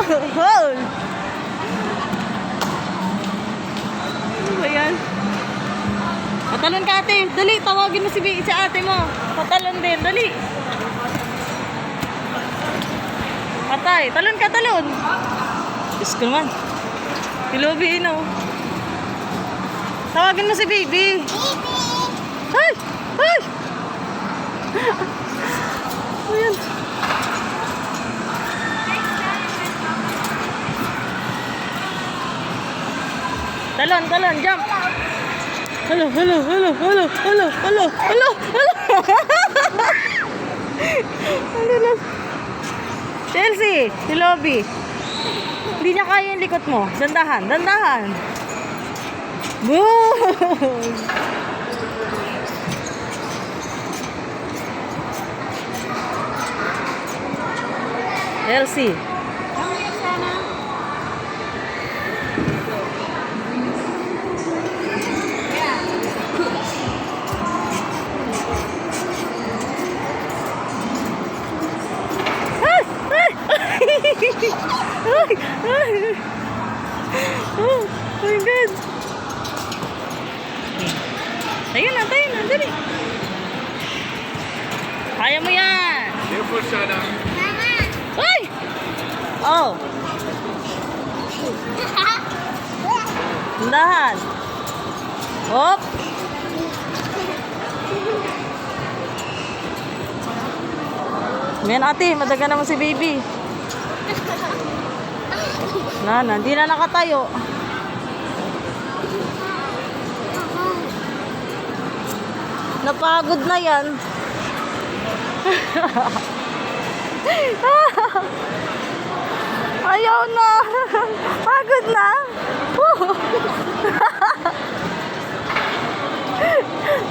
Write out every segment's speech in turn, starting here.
Hoy! Ano ba yan? Patalon ka ate. Dali, tawagin mo si ate mo. Patalon din, dali. Patay. Talon ka, talon. Diyos ko naman. Pilobi, no? Tawagin mo si baby. Ay! Ay! Ayan. Talon, talon, jump. Hello, hello, hello, hello, hello, hello, hello, hello. Hello. Chelsea, si Lobby. Hindi niya kaya yung likot mo. Dandahan, dandahan. Boom! Chelsea. Oh my God. Tayo na, dali. Kaya mo yan. Careful, Shana. Ay! Oh. Dahan. Hop. Ngayon ate, madaga naman si baby. Hindi na nakatayo. Napagod na yan. Ayaw na. Pagod na.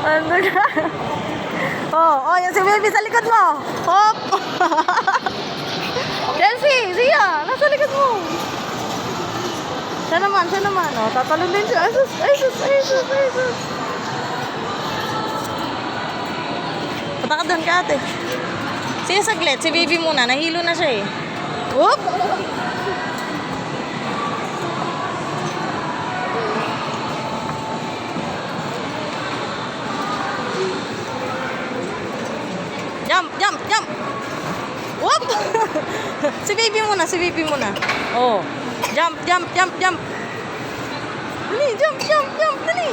Ano ka? Oh, yan si baby sa likod mo. Hop. Chelsea, siya. Nasa likod mo. Siya naman. Oh, tatalon din siya. Ay sus. Punta ka doon ka ate. Sige saglit, si baby muna. Nahilo na siya eh. Whoop! Jump! Whoop! Si baby muna. Oh. Jump. Dali, jump, dali.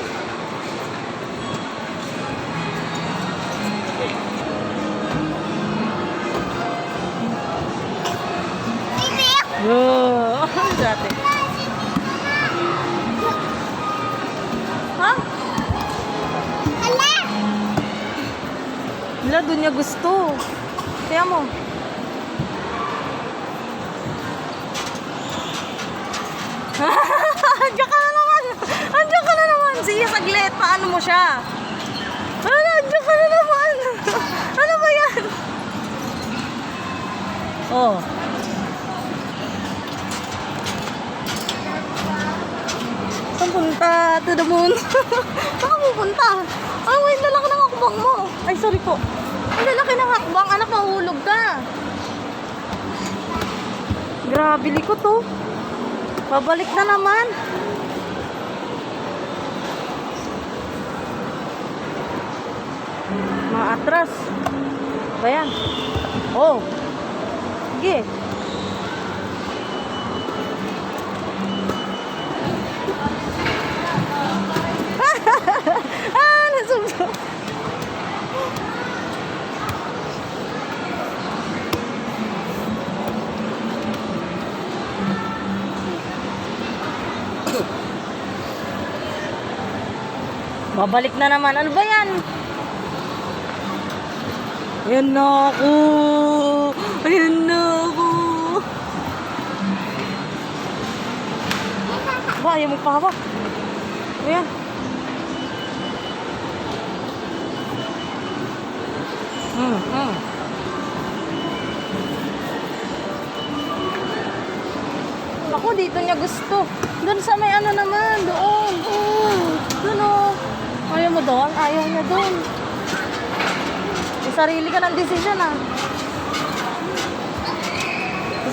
Oh, dati. Ha? Wala, doon niya gusto. Kaya mo. Andiyan ka na naman. Sige, saglit. Paano mo siya? Andiyan ka na naman. Ano ba yan? Oh. Saan punta? To the moon. Saan mo punta? Ay, wait, lalaki ng hakbang mo. Ay, sorry po. Ang lalaki ng hakbang. Anak, mahulog ka. Grabe, likot to. Pabalik na naman. Maatras. Ayan. Oh. Sige. Nasubso. Babalik na naman. Ano ba yan? Ayan na ako. Ba, ayaw magpahawak. Ayan. Ako, dito niya gusto. Doon sa may ano naman. Doon. Doon o. Ayaw mo doon? Ayaw niya doon. May sarili ka ng desisyon ah.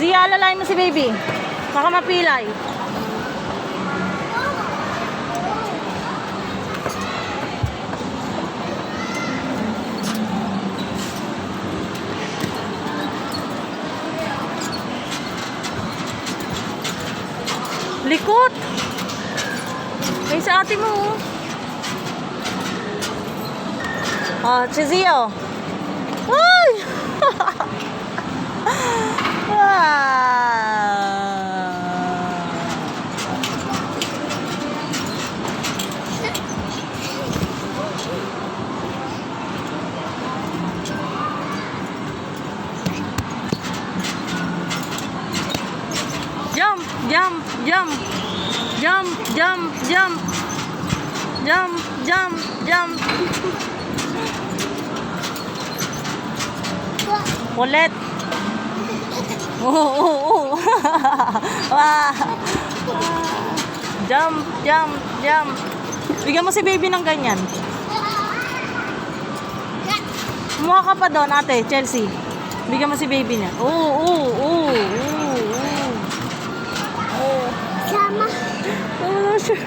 Zia, alalain mo si baby. Baka mapilay. Likot! Ay, sa ate mo. Oh, Chizio. Ay! Jump, jump, jump. Jump, jump, jump. Jump, jump, jump. Ulit. Oo. Wah. Jump, jump, jump. Bigyan mo si baby ng ganyan. Kumuha ka pa doon, ate, Chelsea. Bigyan mo si baby niya. Oo. Sama. Wala siya.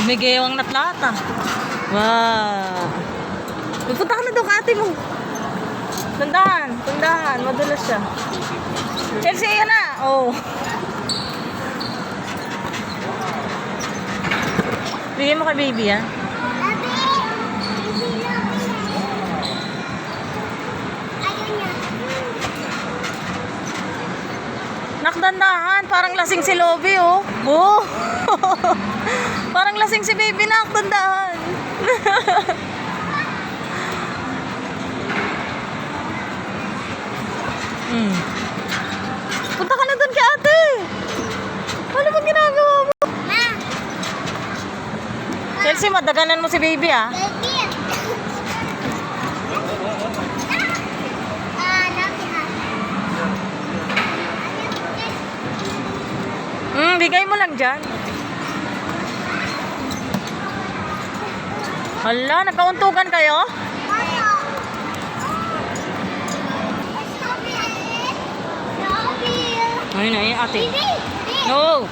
May gayawang natlata. Wow. Pupunta ka na doon ka ate mo. Tandahan. Madulas siya. Chelsea, yan na. Oh. Bigay mo kay baby, ha? Nakdandahan, parang lasing si Lovie, oh. Oh. Parang lasing si baby, nakdandahan. Punta ka na doon kay ate. Ano ba ginagawa mo? Ma. Chelsea, madaganan mo si baby, ah. Baby. Bigay mo lang dyan. Hala, nagkauntukan kayo? Ayun na, ate. No.